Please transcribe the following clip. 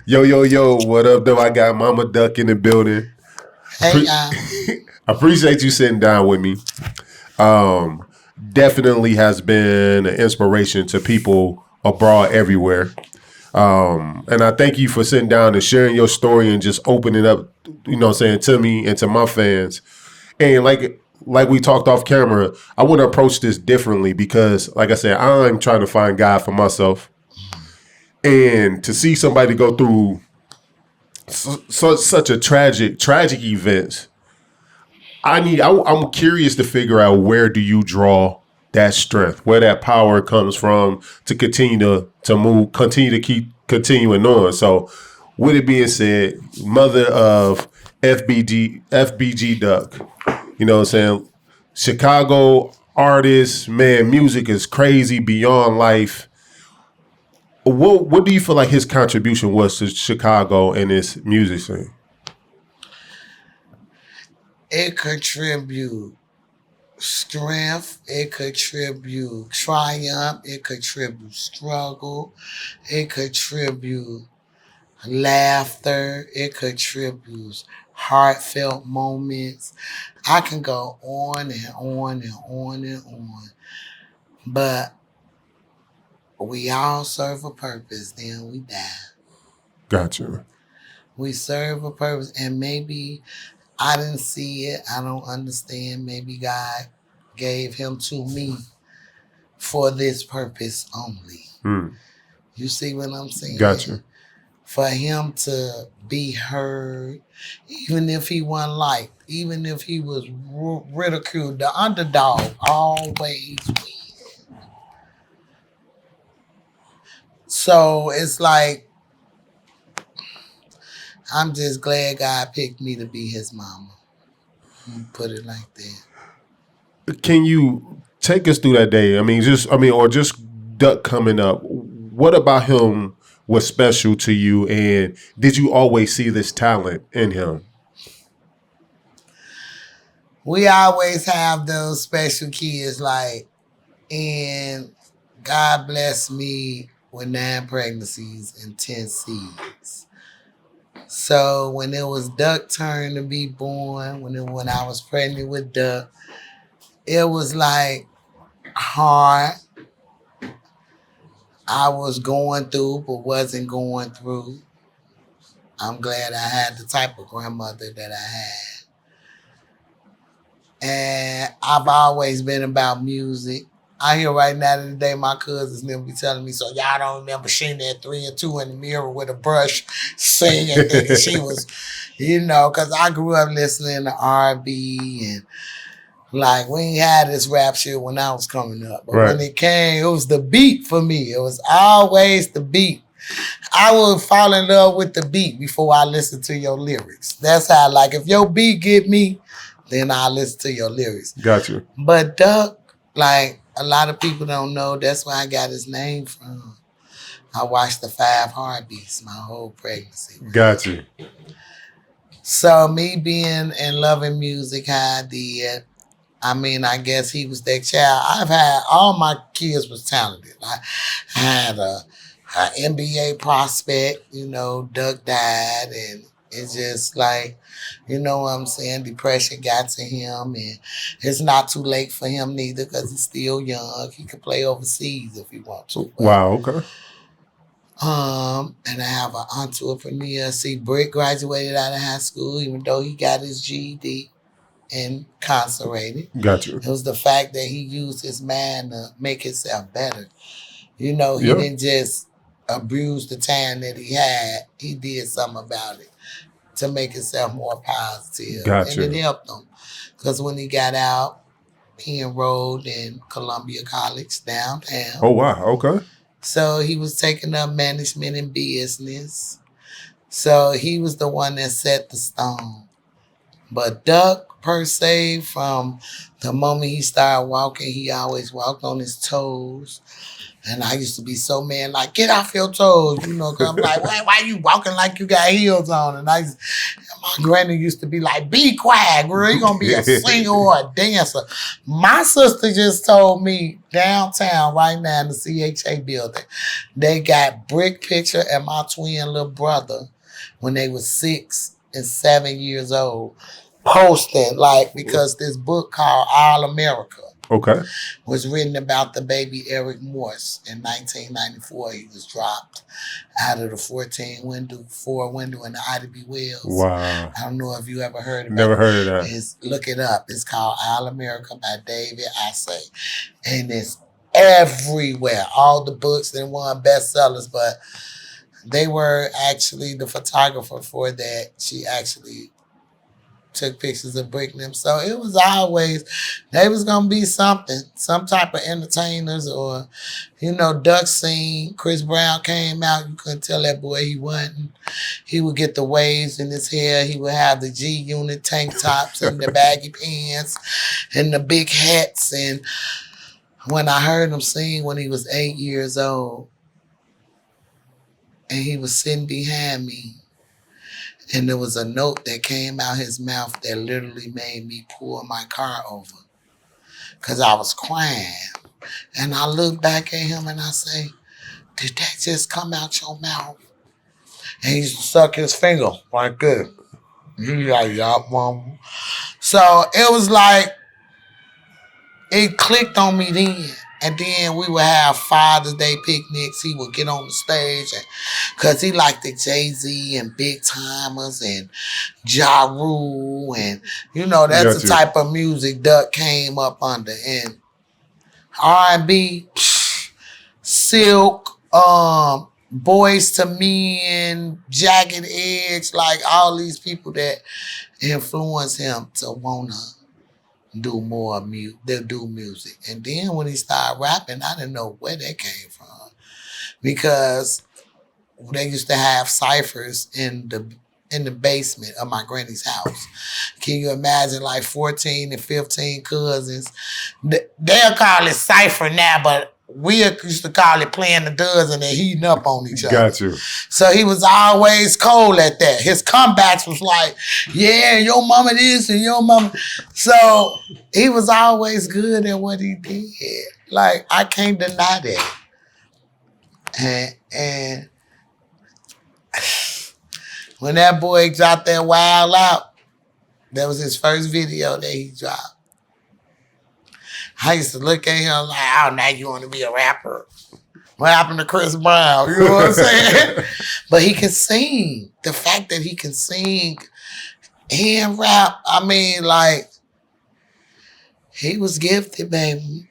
Yo, yo, yo, what up, though? I got Momma Duck in the building. Hey, Appreciate you sitting down with me. Um, Definitely has been an inspiration to people abroad everywhere. And I thank you for sitting down and sharing your story and just opening up, saying to me and to my fans. And like we talked off camera, I want to approach this differently because, like I said, I'm trying to find God for myself. And to see somebody go through such a tragic event, I'm curious to figure out, where do you draw that strength, where that power comes from to continue to move, continue to keep continuing on. So, with it being said, mother of FBG Duck, you know what I'm saying? Chicago artist, man, music is crazy beyond life. What do you feel like his contribution was to Chicago and its music scene? it contribute strength, it contribute triumph, it contribute struggle, it contribute laughter, it contributes heartfelt moments. I can go on and on and on and on. But we all serve a purpose, then we die. Gotcha. We serve a purpose, and maybe I didn't see it. I don't understand. Maybe God gave him to me for this purpose only. You see what I'm saying? Gotcha. For him to be heard, even if he wasn't liked, even if he was ridiculed, the underdog always wins. So it's like, I'm just glad God picked me to be his mama. Put it like that. Can you take us through that day? Or just Duck coming up. What about him was special to you, and did you always see this talent in him? We always have those special kids, and God blessed me with 9 pregnancies and 10 seeds. So when it was Duck turn to be born, when I was pregnant with Duck, it was like hard. I was going through, but wasn't going through. I'm glad I had the type of grandmother that I had. And I've always been about music. I hear right now today my cousins never be telling me, so y'all don't remember Sheena at 3 and 2 in the mirror with a brush singing, thinking she was, because I grew up listening to R&B and we ain't had this rap shit when I was coming up. But when it came, it was the beat for me. It was always the beat. I would fall in love with the beat before I listen to your lyrics. That's how, if your beat get me, then I listen to your lyrics. Gotcha. But Duck, a lot of people don't know, that's where I got his name from. I watched the 5 Heartbeats my whole pregnancy. Gotcha. So me being and loving music, how I did, I guess he was that child. I've had, all my kids was talented. I had a NBA prospect, Duck died, and it's just you know what I'm saying, depression got to him, and it's not too late for him neither because he's still young. He could play overseas if he wants to. Wow, okay. And I have an entrepreneur. See, Britt graduated out of high school, even though he got his GED. Incarcerated. Gotcha. It was the fact that he used his mind to make himself better. He didn't just abuse the time that he had. He did something about it to make himself more positive. Gotcha. And it helped him. Because when he got out, he enrolled in Columbia College downtown. Oh, wow. Okay. So he was taking up management and business. So he was the one that set the stone. But Duck per se. From the moment he started walking, he always walked on his toes. And I used to be so mad, like, get off your toes, you know, because I'm like, why you walking like you got heels on? And my granny used to be like, be quiet, girl, you going to be a singer or a dancer. My sister just told me downtown right now in the CHA building, they got brick picture and my twin little brother when they was 6 and 7 years old posted, like, because this book called All America Okay. was written about the baby Eric Morse in 1994. He was dropped out of the 4 window in the Ida B. Wells. Wow. I don't know if you ever heard about Never it. heard of that. Look it up. It's called All America by David Assay. And it's everywhere. All the books that won bestsellers, but they were actually the photographer for that. She actually took pictures of them. So it was always, they was going to be something, some type of entertainers or, you know, Duck scene. Chris Brown came out. You couldn't tell that boy he wasn't. He would get the waves in his hair. He would have the G-Unit tank tops and the baggy pants and the big hats. And when I heard him sing when he was 8 years old and he was sitting behind me, and there was a note that came out his mouth that literally made me pull my car over because I was crying. And I looked back at him and I say, did that just come out your mouth? And he stuck his finger like this. He's like, yup, mama. So it was like, it clicked on me then. And then we would have Father's Day picnics. He would get on the stage because he liked the Jay-Z and Big Timers and Ja Rule. And, you know, that's the type of music Duck came up under. And R&B, Silk, Boys to Men, Jagged Edge, like all these people that influenced him to want to do more music. And then when he started rapping, I didn't know where that came from because they used to have ciphers in the basement of my granny's house. Can you imagine, like 14 and 15 cousins? They'll call it cipher now, but we used to call it playing the dozen and heating up on each other. Got you. So he was always cold at that. His comebacks was like, yeah, your mama this and your mama. So he was always good at what he did. Like, I can't deny that. And when that boy dropped that Wild Out, that was his first video that he dropped. I used to look at him like, oh, now you want to be a rapper. What happened to Chris Brown? You know what I'm saying? But he can sing. The fact that he can sing and rap, I mean, like, he was gifted, baby.